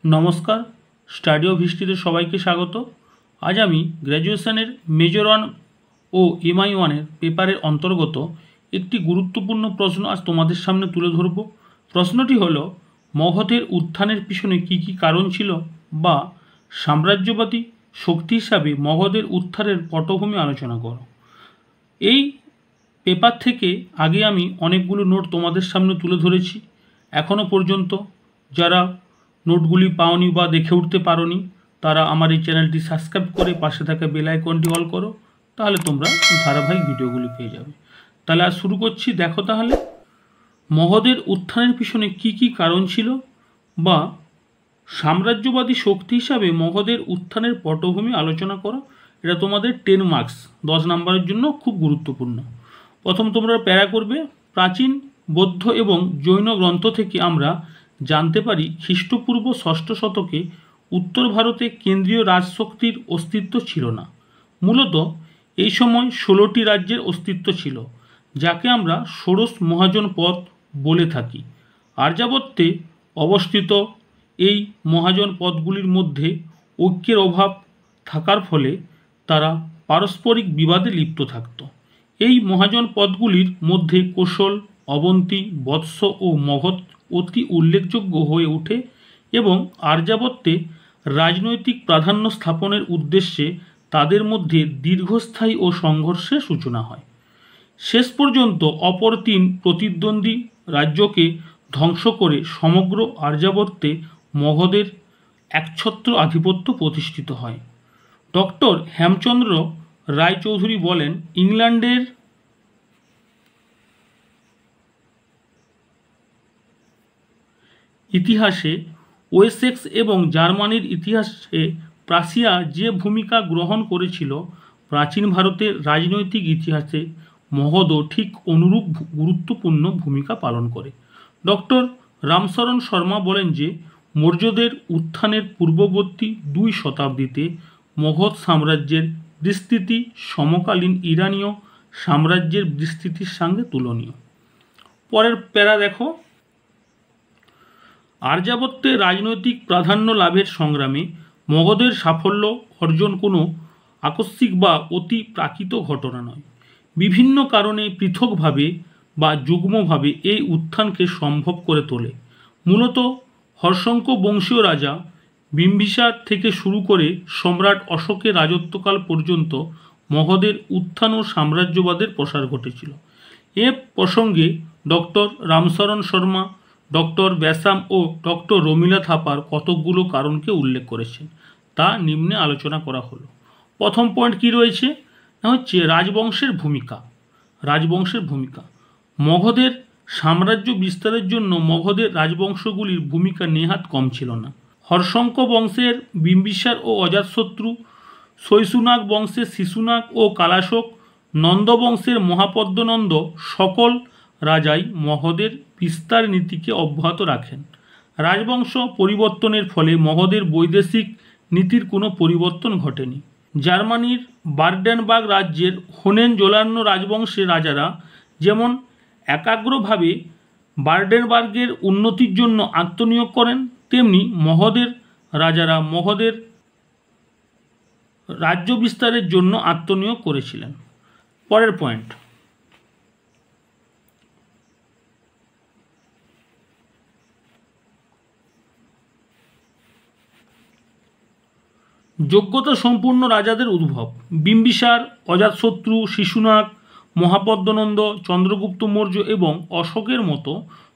নমস্কার, study of হিস্ট্রিতে সবাইকে স্বাগত। আজ আমি গ্র্যাজুয়েশনের মেজর 1 ও MI 1-এর পেপারের অন্তর্গত একটি গুরুত্বপূর্ণ প্রশ্ন আজ তোমাদের সামনে তুলে ধরব। প্রশ্নটি হলো, মগধের উত্থানের পিছনে কী কী কারণ ছিল, বা সাম্রাজ্যবাদী শক্তি হিসাবে মগধের উত্থানের পটভূমি আলোচনা করো। এই পেপার থেকে আগে আমি অনেকগুলো নোট তোমাদের সামনে তুলে ধরেছি। এখনও পর্যন্ত যারা নোটগুলি পাওনি বা দেখে উঠতে পারোনি, তারা আমার এই চ্যানেলটি সাবস্ক্রাইব করে পাশে থাকা বেল আইকনটি অল করো, তাহলে তোমরা ধারাবাহিক ভিডিওগুলি পেয়ে যাবে। তাহলে আজ শুরু করছি। দেখো তাহলে, মগধের উত্থানের পিছনে কি কি কারণ ছিল, বা সাম্রাজ্যবাদী শক্তি হিসাবে মগধের উত্থানের পটভূমি আলোচনা করো। এটা তোমাদের 10 মার্কস 10 নম্বরের জন্য খুব গুরুত্বপূর্ণ। প্রথম তোমরা প্যারা করবে, প্রাচীন বৌদ্ধ এবং জৈন গ্রন্থ থেকে আমরা জানতে পারি খ্রিস্টপূর্ব 6ষ্ঠ শতকে উত্তর ভারতে কেন্দ্রীয় রাজশক্তির অস্তিত্ব ছিল না। মূলত এই সময় 16টি রাজ্যের অস্তিত্ব ছিল, যাকে আমরা ষোড়শ মহাজনপদ বলে থাকি। আর্যাবর্তে অবস্থিত এই মহাজনপদগুলির মধ্যে ঐক্যের অভাব থাকার ফলে তারা পারস্পরিক বিবাদে লিপ্ত থাকত। এই মহাজনপদগুলির মধ্যে কোশল, অবন্তী, বৎস ও মগধ অতি উল্লেখযোগ্য হয়ে ওঠে এবং আর্যাবর্তে রাজনৈতিক প্রাধান্য স্থাপনের উদ্দেশ্যে তাদের মধ্যে দীর্ঘস্থায়ী ও সংঘর্ষের সূচনা হয়। শেষ পর্যন্ত অপর 3 প্রতিদ্বন্দ্বী রাজ্যকে ধ্বংস করে সমগ্র আর্যাবর্তে মগধের একছত্র আধিপত্য প্রতিষ্ঠিত হয়। ডক্টর হেমচন্দ্র রায়চৌধুরী বলেন, ইংল্যান্ডের ইতিহাসে ওয়েসেক্স এবং জার্মানির ইতিহাসে প্রাশিয়া যে ভূমিকা গ্রহণ করেছিল, প্রাচীন ভারতের রাজনৈতিক ইতিহাসে মগধও ঠিক অনুরূপ গুরুত্বপূর্ণ ভূমিকা পালন করে। ডক্টর রামশরণ শর্মা বলেন যে, মৌর্যদের উত্থানের পূর্ববর্তী 2 শতাব্দীতে মগধ সাম্রাজ্যের বিস্তৃতি সমকালীন ইরানীয় সাম্রাজ্যের বিস্তৃতির সঙ্গে তুলনীয়। পরের প্যারা দেখো, আর্যাবর্তে রাজনৈতিক প্রাধান্য লাভের সংগ্রামে মগধের সাফল্য অর্জন কোনো আকস্মিক বা অতি প্রাকৃত ঘটনা নয়। বিভিন্ন কারণে পৃথকভাবে বা যুগ্মভাবে এই উত্থানকে সম্ভব করে তোলে। মূলত হর্ষঙ্ক বংশীয় রাজা বিম্বিসার থেকে শুরু করে সম্রাট অশোকের রাজত্বকাল পর্যন্ত মগধের উত্থান ও সাম্রাজ্যবাদের প্রসার ঘটেছিল। এ প্রসঙ্গে doctor Ramsharan Sharma, doctor Basham ও ডক্টর রমিলা থাপার কতকগুলো কারণকে উল্লেখ করেছেন, তা নিম্নে আলোচনা করা হলো। প্রথম পয়েন্ট কি রয়েছে, না হচ্ছে রাজবংশের ভূমিকা। রাজবংশের ভূমিকা মগধের সাম্রাজ্য বিস্তারের জন্য মগধের রাজবংশগুলির ভূমিকা নেহাত কম ছিল না। হর্ষঙ্ক বংশের বিম্বিসার ও অজাতশত্রু, শৈশুনাগ বংশের শিশুনাগ ও কালাশোক, নন্দ বংশের মহাপদ্মনন্দ সকল রাজাই মগধের বিস্তার নীতিকে অব্যাহত রাখেন। রাজবংশ পরিবর্তনের ফলে মগধের বৈদেশিক নীতির কোনো পরিবর্তন ঘটেনি। জার্মানির বার্ডেনবার্গ রাজ্যের হোনেনজোলার্ন রাজবংশের রাজারা যেমন একাগ্রভাবে বার্ডেনবার্গের উন্নতির জন্য আত্মনিয়োগ করেন, তেমনি মগধের রাজারা মগধের রাজ্য বিস্তারের জন্য আত্মনিয়োগ করেছিলেন। পরের পয়েন্ট, যোগ্যতা সম্পূর্ণ রাজাদের উদ্ভব। বিম্বিসার, অজাতশত্রু, শিশুনাগ, মহাপদ্মনন্দ, চন্দ্রগুপ্ত মৌর্য এবং অশোকের মতো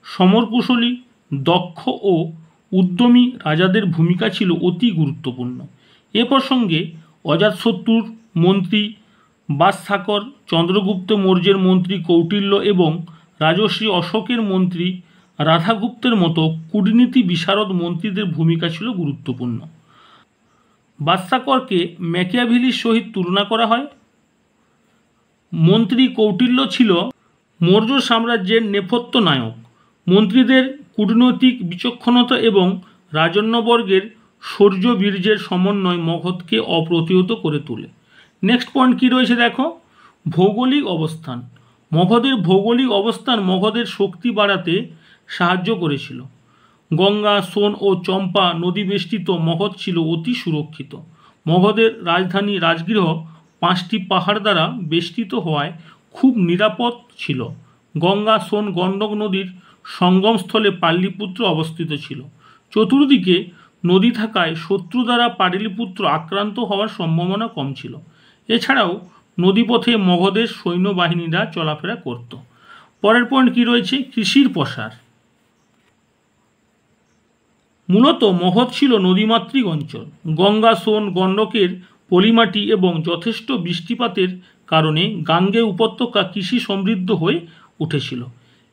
সমরকুশলী, দক্ষ ও উদ্যমী রাজাদের ভূমিকা ছিল অতি গুরুত্বপূর্ণ। এ প্রসঙ্গে অজাতশত্রুর মন্ত্রী বাদশাকর, চন্দ্রগুপ্ত মৌর্যের মন্ত্রী কৌটিল্য এবং রাজর্ষি অশোকের মন্ত্রী রাধাগুপ্তের মতো কূটনীতি বিশারদ মন্ত্রীদের ভূমিকা ছিল গুরুত্বপূর্ণ। বাদশাকরকে ম্যাকিয়াভেলির সহিত তুলনা করা হয়। মন্ত্রী কৌটিল্য ছিল মৌর্য সাম্রাজ্যের নেপথ্য নায়ক। মন্ত্রীদের কূটনৈতিক বিচক্ষণতা এবং রাজন্যবর্গের শৌর্য বীর্যের সমন্বয় মগধকে অপ্রতিহত করে তোলে। নেক্সট পয়েন্ট কি রয়েছে দেখো, ভৌগোলিক অবস্থান। মগধের ভৌগোলিক অবস্থান মগধের শক্তি বাড়াতে সাহায্য করেছিল। গঙ্গা, সোন ও চম্পা নদী বেষ্টিত মগধ ছিল অতি সুরক্ষিত। মগধের রাজধানী রাজগৃহ 5টি পাহাড় দ্বারা বেষ্টিত হওয়ায় খুব নিরাপদ ছিল। গঙ্গা, সোন, গণ্ডক নদীর সঙ্গমস্থলে পাটলিপুত্র অবস্থিত ছিল। চতুর্দিকে নদী থাকায় শত্রু দ্বারা পাটলিপুত্র আক্রান্ত হওয়ার সম্ভাবনা কম ছিল। এছাড়াও নদীপথে মগধের সৈন্যবাহিনীরা চলাফেরা করত। পরের পয়েন্ট কি রয়েছে? কৃষির প্রসার। মূলত মগধ ছিল নদীমাতৃক অঞ্চল। গঙ্গা, সোন, গণ্ডকের পলিমাটি এবং যথেষ্ট বৃষ্টিপাতের কারণে গাঙ্গে উপত্যকা কৃষি সমৃদ্ধ হয়ে উঠেছিল।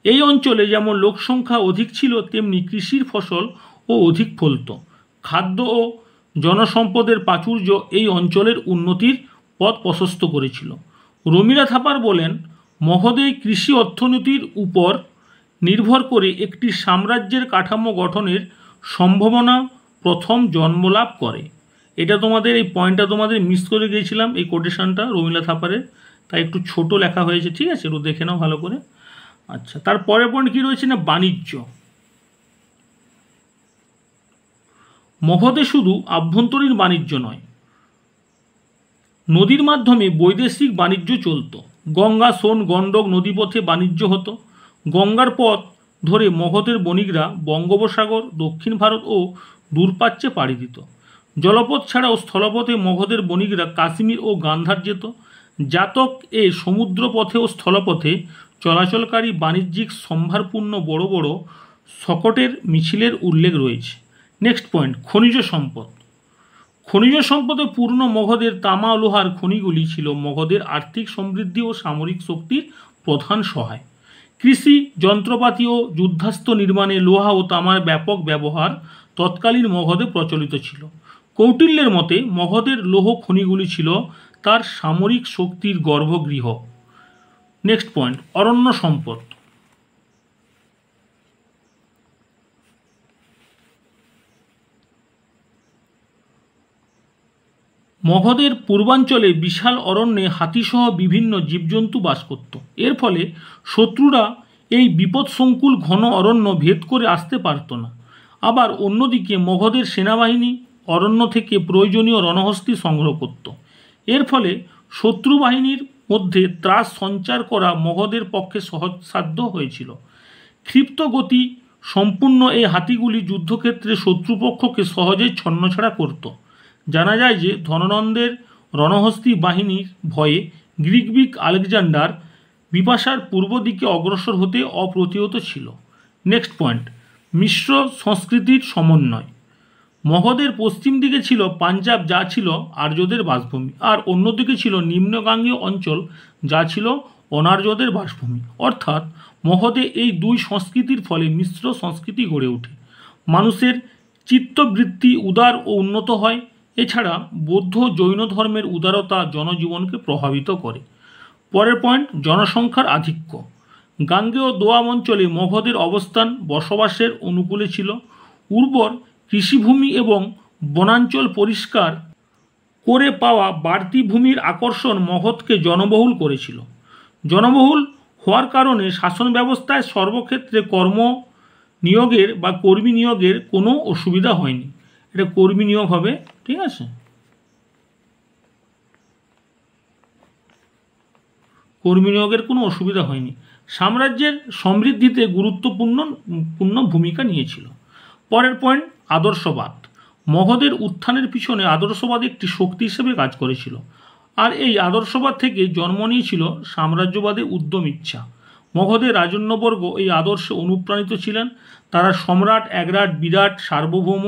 এই অঞ্চলে যেমন লোকসংখ্যা অধিক ছিল, তেমনি কৃষির ফসল ও অধিক ফলত। খাদ্য ও জনসম্পদের প্রাচুর্য এই অঞ্চলের উন্নতির পথ প্রশস্ত করেছিল। রমিলা থাপার বলেন, মগধে কৃষি অর্থনীতির উপর নির্ভর করে একটি সাম্রাজ্যের কাঠামো গঠনের সম্ভাবনা প্রথম জন্মলাভ করে। এটা তোমাদের এই পয়েন্টটা তোমাদের মিস করে গিয়েছিলাম, এই কোটেশনটা রমিলা থাপারের, তাই একটু ছোট লেখা হয়েছে, ঠিক আছে, একটু দেখে নাও ভালো করে। আচ্ছা, তারপরের পয়েন্ট কী রয়েছে না, বাণিজ্য। মগধে শুধু আভ্যন্তরীণ বাণিজ্য নয়, নদীর মাধ্যমে বৈদেশিক বাণিজ্য চলত। গঙ্গা, সোন, গণ্ডক নদীপথে বাণিজ্য হতো। গঙ্গার পথ ধরে মগধের বণিকরা বঙ্গোপসাগর, দক্ষিণ ভারত ও দূরপ্রাচ্যে পাড়ি দিত। জলপথ ছাড়াও স্থলপথে মগধের বণিকরা কাশ্মীর ও গান্ধার যেত। জাতক এ সমুদ্রপথে ও স্থলপথে চলাচলকারী বাণিজ্যিক সম্ভারপূর্ণ বড় বড় শকটের মিছিলের উল্লেখ রয়েছে। নেক্সট পয়েন্ট, খনিজ সম্পদ। খনিজ সম্পদে পূর্ণ মগধের তামা ও লোহার খনিগুলি ছিল মগধের আর্থিক সমৃদ্ধি ও সামরিক শক্তির প্রধান সহায়। কৃষি, যন্ত্রপাতি ও যুদ্ধাস্ত্র নির্মাণে লোহা ও তামার ব্যাপক ব্যবহার তৎকালীন মগধে প্রচলিত ছিল। কৌটিল্যের মতে মগধের লৌহ খনিগুলি ছিল তার সামরিক শক্তির গর্ভগৃহ। নেক্সট পয়েন্ট, অরণ্য সম্পদ। মগধের পূর্বাঞ্চলে বিশাল অরণ্যে হাতিসহ বিভিন্ন জীবজন্তু বাস করত। এর ফলে শত্রুরা এই বিপদসংকুল ঘন অরণ্য ভেদ করে আসতে পারত না। আবার অন্যদিকে মগধের সেনাবাহিনী অরণ্য থেকে প্রয়োজনীয় রণহস্তি সংগ্রহ করত। এর ফলে শত্রু বাহিনীর মধ্যে ত্রাস সঞ্চার করা মগধের পক্ষে সহজসাধ্য হয়েছিল। ক্ষিপ্ত গতি সম্পূর্ণ এই হাতিগুলি যুদ্ধক্ষেত্রে শত্রুপক্ষকে সহজেই ছন্নছাড়া করত। জানা যায় যে ধননন্দের রণহস্তি বাহিনীর ভয়ে গ্রিক আলেকজান্ডার বিপাশার পূর্ব দিকে অগ্রসর হতে অপ্রতিহত ছিল। নেক্সট পয়েন্ট, মিশ্র সংস্কৃতির সমন্বয়। মগধের পশ্চিম দিকে ছিল পাঞ্জাব, যা ছিল আর্যদের বাসভূমি, আর অন্যদিকে ছিল নিম্নগাঙ্গীয় অঞ্চল, যা ছিল অনার্যদের বাসভূমি। অর্থাৎ মগধে এই দুই সংস্কৃতির ফলে মিশ্র সংস্কৃতি গড়ে ওঠে। মানুষের চিত্তবৃত্তি উদার ও উন্নত হয়। এছাড়া বৌদ্ধ জৈন ধর্মের উদারতা জনজীবনকে প্রভাবিত করে। পরের পয়েন্ট, জনসংখ্যার আধিক্য। গাঙ্গেয় দোয়াব অঞ্চলে মগধের অবস্থান বসবাসের অনুকূলে ছিল। উর্বর কৃষিভূমি এবং বনাঞ্চল পরিষ্কার করে পাওয়া বাড়তি ভূমির আকর্ষণ মগধকে জনবহুল করেছিল। জনবহুল হওয়ার কারণে শাসন ব্যবস্থায় সর্বক্ষেত্রে কর্মী নিয়োগের কোনো অসুবিধা হয়নি। এটা কর্মী নিয়োগ হবে, ঠিক আছে। কর্মী নিয়োগের কোনো অসুবিধা হয়নি। সাম্রাজ্যের সমৃদ্ধিতে গুরুত্বপূর্ণ ভূমিকা নিয়েছিল। পরের পয়েন্ট, আদর্শবাদ। মগধের উত্থানের পিছনে আদর্শবাদ একটি শক্তি হিসেবে কাজ করেছিল, আর এই আদর্শবাদ থেকে জন্ম নিয়েছিল সাম্রাজ্যবাদের উদ্যম ইচ্ছা। মগধের রাজন্যবর্গ এই আদর্শে অনুপ্রাণিত ছিলেন। তারা সম্রাট, একরাট, বিরাট, সার্বভৌম,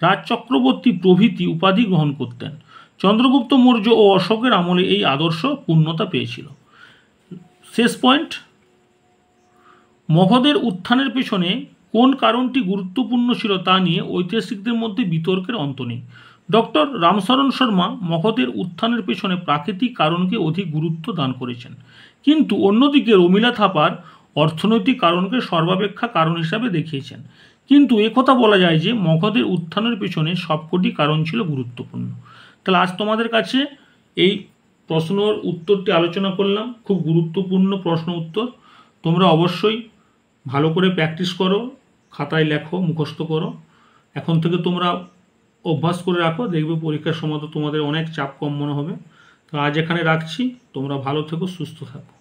রাজচক্রবর্তী প্রভৃতি উপাধি গ্রহণ করতেন। চন্দ্রগুপ্ত মৌর্য ও অশোকের আমলে এই আদর্শ পূর্ণতা পেয়েছিল। শেষ পয়েন্ট, মগধের উত্থানের পেছনে কোন কারণটি গুরুত্বপূর্ণ ছিল তা নিয়ে ঐতিহাসিকদের মধ্যে বিতর্কের অন্ত নেই। ডক্টর রামশরণ শর্মা মগধের উত্থানের পেছনে প্রাকৃতিক কারণকে অধিক গুরুত্ব দান করেছেন, কিন্তু অন্যদিকে রমিলা থাপার অর্থনৈতিক কারণকে সর্বাপেক্ষা কারণ হিসাবে দেখিয়েছেন। কিন্তু একথা বলা যায় যে মগধের উত্থানের পেছনে সবকটি কারণ ছিল গুরুত্বপূর্ণ। তাহলে আজ তোমাদের কাছে এই প্রশ্নর উত্তরটি আলোচনা করলাম, খুব গুরুত্বপূর্ণ প্রশ্ন উত্তর। তোমরা অবশ্যই ভালো করে প্র্যাকটিস করো খাতায় লেখো, মুখস্থ করো। এখন থেকে তোমরা অভ্যাস করে রাখো, দেখবে পরীক্ষার সময় তো তোমাদের অনেক চাপ কম মনে হবে। তো আজ এখানে রাখছি, তোমরা ভালো থেকো, সুস্থ থাকো।